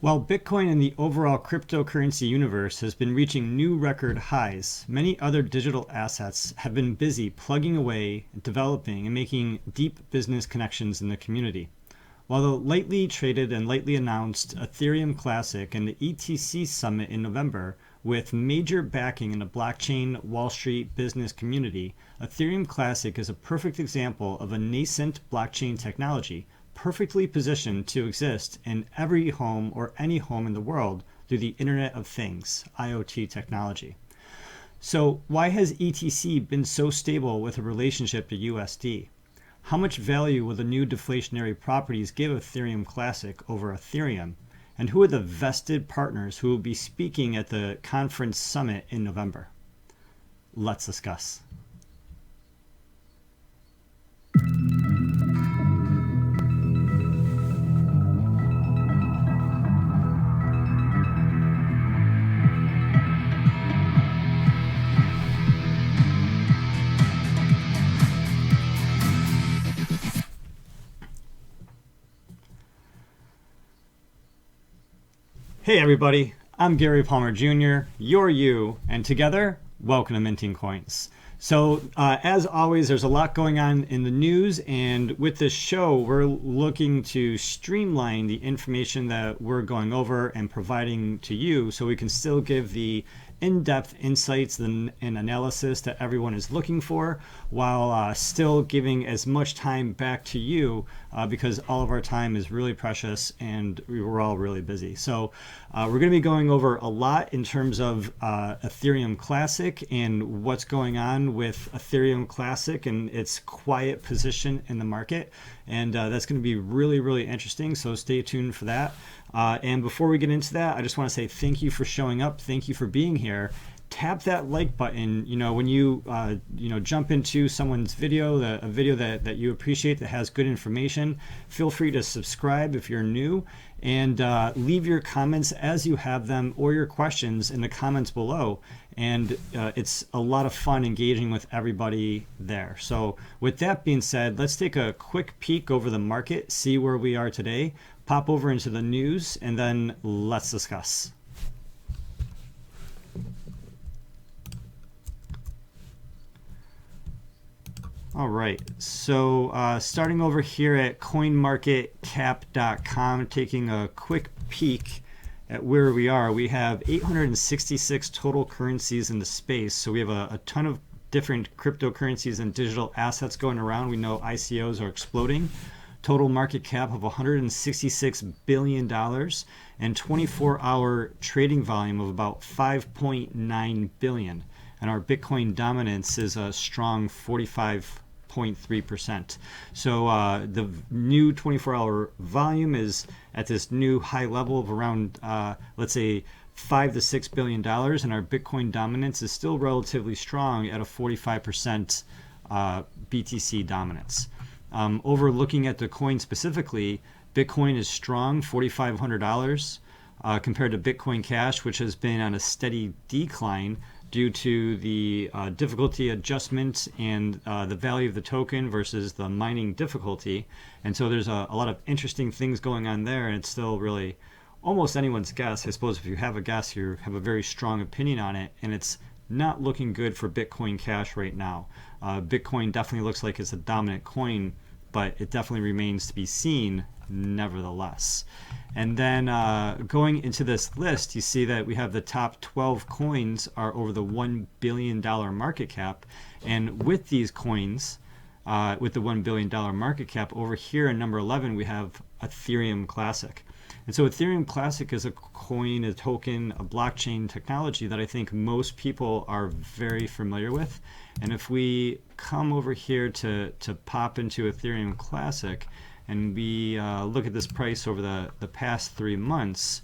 While Bitcoin and the overall cryptocurrency universe has been reaching new record highs, many other digital assets have been busy plugging away, developing, and making deep business connections in the community. While the lightly traded and lightly announced Ethereum Classic and the ETC Summit in November, with major backing in the blockchain Wall Street business community, Ethereum Classic is a perfect example of a nascent blockchain technology perfectly positioned to exist in every home or any home in the world through the Internet of Things, IoT technology. So why has ETC been so stable with a relationship to USD? How much value will the new deflationary properties give Ethereum Classic over Ethereum? And who are the vested partners who will be speaking at the conference summit in November? Let's discuss. Hey everybody, I'm Gary Palmer Jr., you're you, and together, welcome to Minting Coins. So as always, there's a lot going on in the news, and with this show, we're looking to streamline the information that we're going over and providing to you so we can still give the in-depth insights and analysis that everyone is looking for, while still giving as much time back to you because all of our time is really precious and we're all really busy. So we're going to be going over a lot in terms of Ethereum Classic and what's going on with Ethereum Classic and its quiet position in the market. And that's going to be really, really interesting. So stay tuned for that. And before we get into that, I just want to say thank you for showing up. Thank you for being here. Tap that like button. You know, when you jump into someone's video, a video that you appreciate that has good information, feel free to subscribe if you're new, and leave your comments as you have them or your questions in the comments below. And it's a lot of fun engaging with everybody there. So with that being said, let's take a quick peek over the market, see where we are today, pop over into the news, and then let's discuss. All right, so starting over here at coinmarketcap.com, taking a quick peek at where we are. We have 866 total currencies in the space. So we have a ton of different cryptocurrencies and digital assets going around. We know ICOs are exploding. Total market cap of $166 billion and 24-hour trading volume of about 5.9 billion. And our Bitcoin dominance is a strong 45.3%. So the new 24-hour volume is at this new high level of around, let's say, $5 to $6 billion, and our Bitcoin dominance is still relatively strong at a 45% BTC dominance. Over looking at the coin specifically, Bitcoin is strong, $4,500 compared to Bitcoin Cash, which has been on a steady decline due to the difficulty adjustment and the value of the token versus the mining difficulty. And so there's a lot of interesting things going on there, and it's still really almost anyone's guess. I suppose if you have a guess, you have a very strong opinion on it, and it's not looking good for Bitcoin Cash right now. Bitcoin definitely looks like it's a dominant coin, but it definitely remains to be seen nevertheless. And then going into this list, you see that we have the top 12 coins are over the $1 billion market cap. And with these coins, with the $1 billion market cap, over here in number 11, we have Ethereum Classic. And so Ethereum Classic is a coin, a token, a blockchain technology that I think most people are very familiar with. And if we come over here to pop into Ethereum Classic and we look at this price over the past 3 months,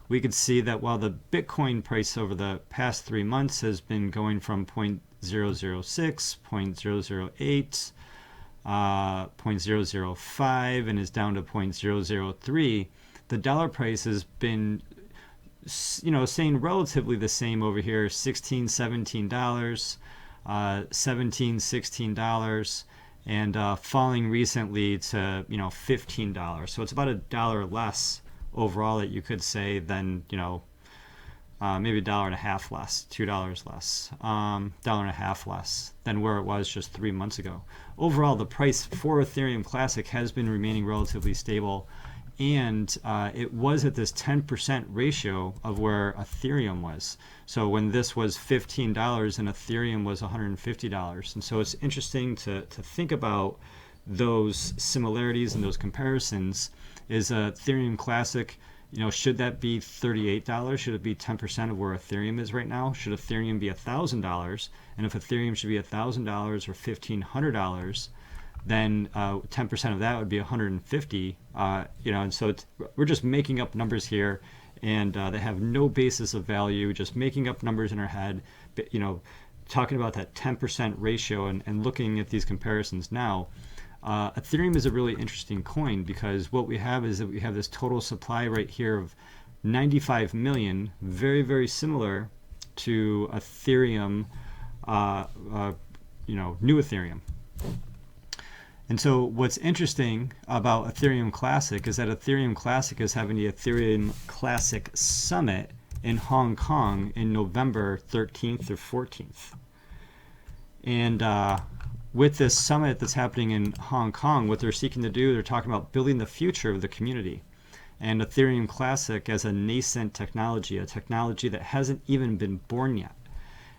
we could see that while the Bitcoin price over the past 3 months has been going from 0.006, 0.008, 0.005, and is down to 0.003, the dollar price has been, staying relatively the same over here, $16, $17, $17, $16, and falling recently to $15. So it's about $1 less overall that you could say than, maybe $1.50 less, $2 less, $1.50 less than where it was just 3 months ago. Overall, the price for Ethereum Classic has been remaining relatively stable, and it was at this 10% ratio of where Ethereum was. So when this was $15 and Ethereum was $150. And so it's interesting to think about those similarities and those comparisons. Is Ethereum Classic, should that be $38? Should it be 10% of where Ethereum is right now? Should Ethereum be $1,000? And if Ethereum should be $1,000 or $1,500, then 10% of that would be 150. And so we're just making up numbers here, and they have no basis of value. Just making up numbers in our head. But, talking about that 10% ratio and looking at these comparisons now. Ethereum is a really interesting coin, because what we have is that we have this total supply right here of 95 million, very, very similar to Ethereum, new Ethereum. And so what's interesting about Ethereum Classic is that Ethereum Classic is having the Ethereum Classic Summit in Hong Kong in November 13th or 14th. And with this summit that's happening in Hong Kong, what they're seeking to do, they're talking about building the future of the community. And Ethereum Classic as a nascent technology, a technology that hasn't even been born yet.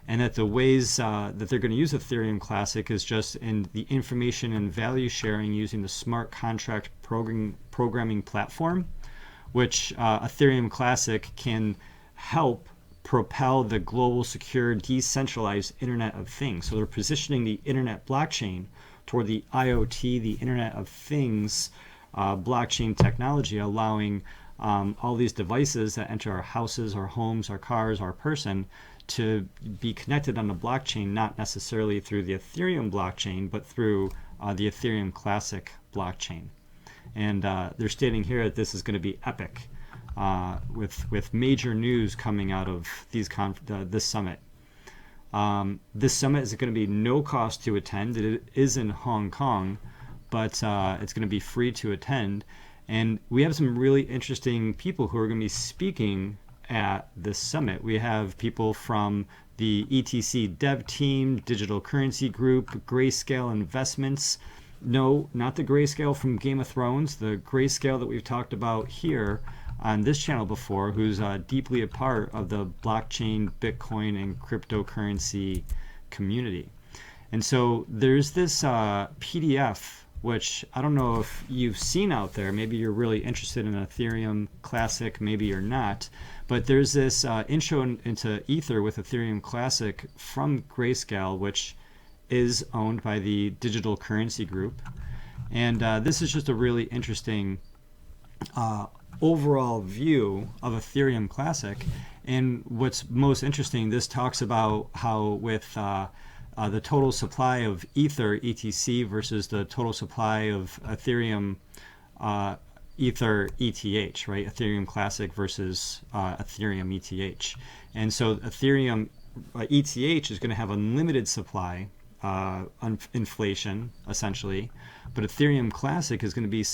And that the ways that they're going to use Ethereum Classic is just in the information and value sharing using the smart contract programming platform, which Ethereum Classic can help propel the global, secure, decentralized Internet of Things. So they're positioning the Internet blockchain toward the IoT, the Internet of Things blockchain technology, allowing all these devices that enter our houses, our homes, our cars, our person, to be connected on the blockchain, not necessarily through the Ethereum blockchain, but through the Ethereum Classic blockchain. And they're stating here that this is going to be epic, with major news coming out of this summit. This summit is going to be no cost to attend. It is in Hong Kong, but it's going to be free to attend. And we have some really interesting people who are going to be speaking at this summit. We have people from the ETC dev team, Digital Currency Group, Grayscale Investments. No, not the Grayscale from Game of Thrones, the Grayscale that we've talked about here on this channel before, who's deeply a part of the blockchain, Bitcoin, and cryptocurrency community. And so there's this PDF, which I don't know if you've seen out there. Maybe you're really interested in Ethereum Classic, maybe you're not. But there's this intro into Ether with Ethereum Classic from Grayscale, which is owned by the Digital Currency Group. And this is just a really interesting overall view of Ethereum Classic. And what's most interesting, this talks about how with the total supply of Ether, ETC, versus the total supply of Ethereum, Ether, ETH, right? Ethereum Classic versus Ethereum ETH. And so Ethereum ETH is going to have unlimited supply, inflation, essentially. But Ethereum Classic is going to be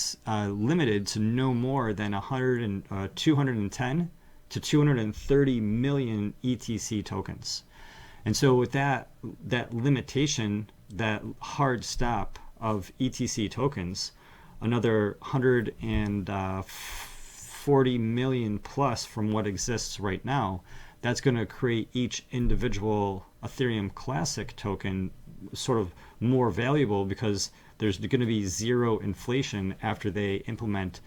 limited to no more than 210 to 230 million ETC tokens. And so with that limitation, that hard stop of ETC tokens, another 140 million plus from what exists right now, that's going to create each individual Ethereum Classic token sort of more valuable, because there's going to be zero inflation after they implement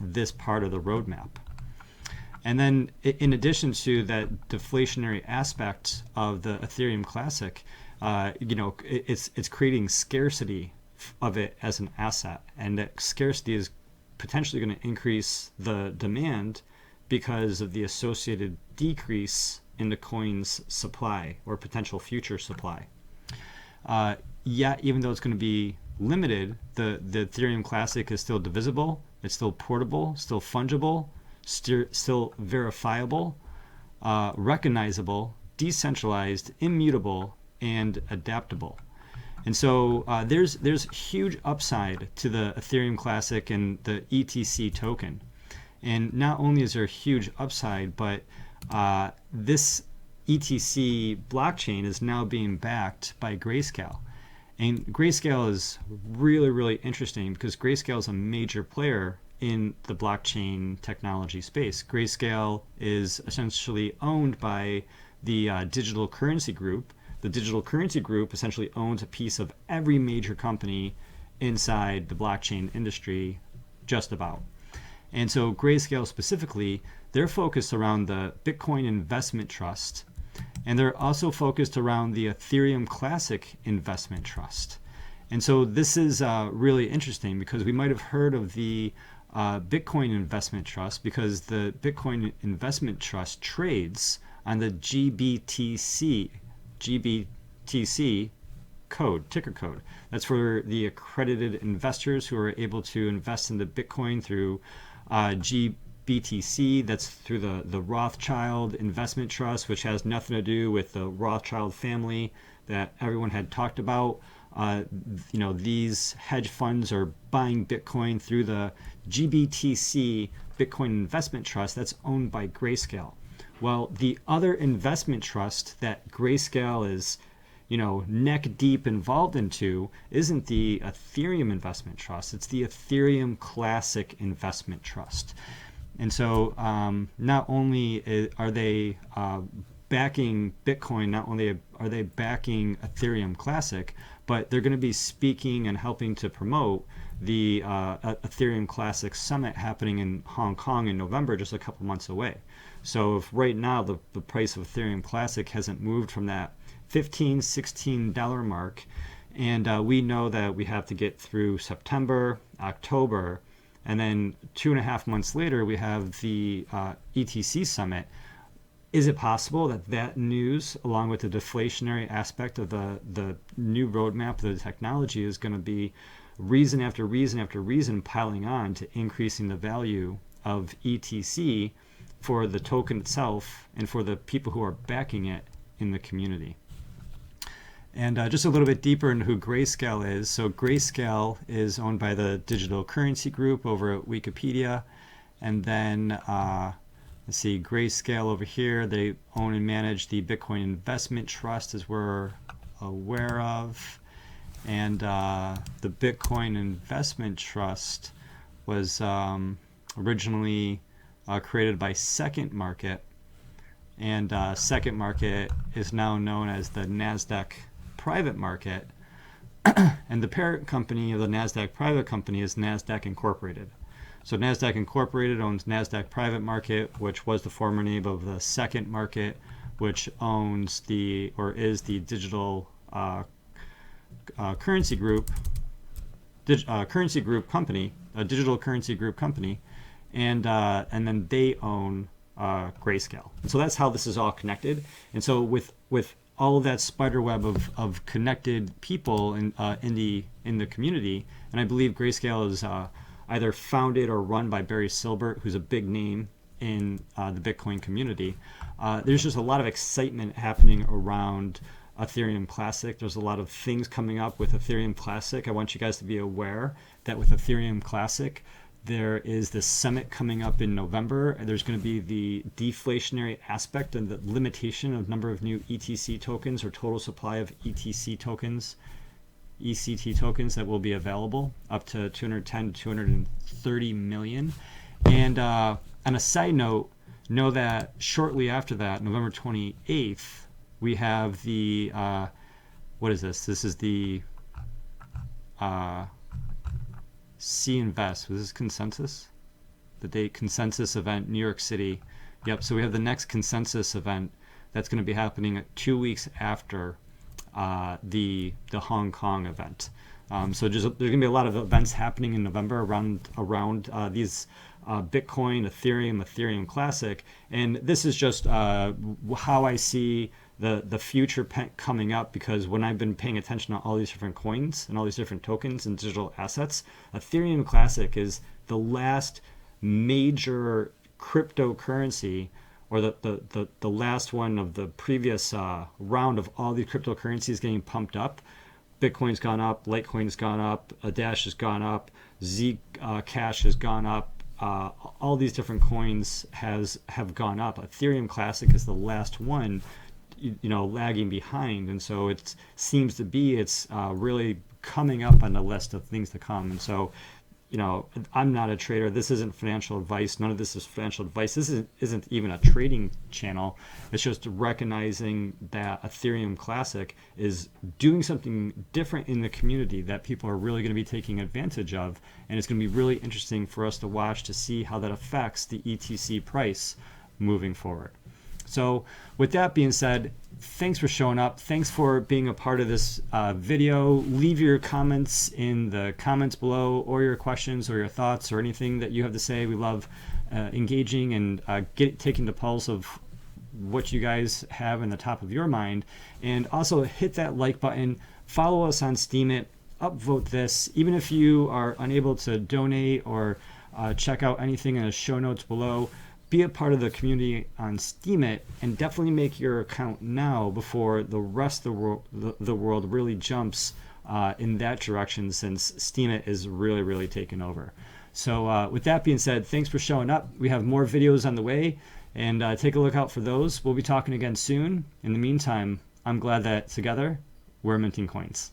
this part of the roadmap. And then in addition to that deflationary aspect of the Ethereum Classic, it's creating scarcity of it as an asset, and that scarcity is potentially going to increase the demand because of the associated decrease in the coin's supply or potential future supply. Yet, even though it's going to be limited, the Ethereum Classic is still divisible, it's still portable, still fungible, still verifiable, recognizable, decentralized, immutable, and adaptable. And so there's huge upside to the Ethereum Classic and the ETC token. And not only is there a huge upside, but this ETC blockchain is now being backed by Grayscale. And Grayscale is really, really interesting because Grayscale is a major player in the blockchain technology space. Grayscale is essentially owned by the Digital Currency Group. The Digital Currency Group essentially owns a piece of every major company inside the blockchain industry, just about. And so Grayscale specifically, they're focused around the Bitcoin Investment Trust, and they're also focused around the Ethereum Classic Investment Trust. And so this is really interesting because we might have heard of the Bitcoin Investment Trust because the Bitcoin Investment Trust trades on the GBTC code, ticker code. That's for the accredited investors who are able to invest into Bitcoin through GBTC. That's through the Rothschild Investment Trust, which has nothing to do with the Rothschild family that everyone had talked about. These hedge funds are buying Bitcoin through the GBTC Bitcoin Investment Trust that's owned by Grayscale. Well, the other investment trust that Grayscale is neck deep involved into isn't the Ethereum Investment Trust. It's the Ethereum Classic Investment Trust. And so not only are they backing Bitcoin, not only are they backing Ethereum Classic, but they're going to be speaking and helping to promote the Ethereum Classic Summit happening in Hong Kong in November, just a couple months away. So if right now the price of Ethereum Classic hasn't moved from that $15, $16 mark, and we know that we have to get through September, October, and then 2.5 months later we have the ETC Summit. Is it possible that news, along with the deflationary aspect of the new roadmap of the technology, is going to be reason after reason after reason piling on to increasing the value of ETC for the token itself and for the people who are backing it in the community? And just a little bit deeper into who Grayscale is. So Grayscale is owned by the Digital Currency Group over at Wikipedia. And then, let's see, Grayscale over here, they own and manage the Bitcoin Investment Trust, as we're aware of. And the Bitcoin Investment Trust was originally created by Second Market. And Second Market is now known as the NASDAQ Private Market, and the parent company of the NASDAQ Private Company is NASDAQ Incorporated. So NASDAQ Incorporated owns NASDAQ Private Market, which was the former name of the Second Market, which owns is the Digital Currency Group, Currency Group Company, a Digital Currency Group Company, and then they own Grayscale. And so that's how this is all connected. And so with all of that spider web of connected people in the community, and I believe Grayscale is either founded or run by Barry Silbert, who's a big name in the Bitcoin community. There's just a lot of excitement happening around Ethereum Classic. There's a lot of things coming up with Ethereum Classic. I want you guys to be aware that with Ethereum Classic, there is this summit coming up in November. There's going to be the deflationary aspect and the limitation of number of new ETC tokens or total supply of ETC tokens, ECT tokens that will be available, up to 210 to 230 million. And on a side note, know that shortly after that, November 28th, we have the, what is this? This is the C Invest. Was this Consensus? The date Consensus event, New York City. Yep. So we have the next Consensus event that's going to be happening 2 weeks after the Hong Kong event. So there's going to be a lot of events happening in November around these Bitcoin, Ethereum Classic, and this is just how I see the future coming up, because when I've been paying attention to all these different coins and all these different tokens and digital assets, Ethereum Classic is the last major cryptocurrency, or the last one of the previous round of all these cryptocurrencies getting pumped up. Bitcoin's gone up, Litecoin's gone up, Dash has gone up, Zcash has gone up, all these different coins have gone up. Ethereum Classic is the last one, lagging behind, and so it seems to be it's really coming up on the list of things to come. And so, I'm not a trader. This isn't financial advice. None of this is financial advice. This isn't even a trading channel. It's just recognizing that Ethereum Classic is doing something different in the community that people are really going to be taking advantage of. And it's going to be really interesting for us to watch to see how that affects the ETC price moving forward. So with that being said, thanks for showing up. Thanks for being a part of this video. Leave your comments in the comments below, or your questions or your thoughts or anything that you have to say. We love engaging and taking the pulse of what you guys have in the top of your mind. And also hit that like button. Follow us on Steemit. Upvote this. Even if you are unable to donate or check out anything in the show notes below, be a part of the community on Steemit, and definitely make your account now before the rest of the world really jumps in that direction, since Steemit is really taking over. So with that being said, thanks for showing up. We have more videos on the way, and take a look out for those. We'll be talking again soon. In the meantime, I'm glad that together we're minting coins.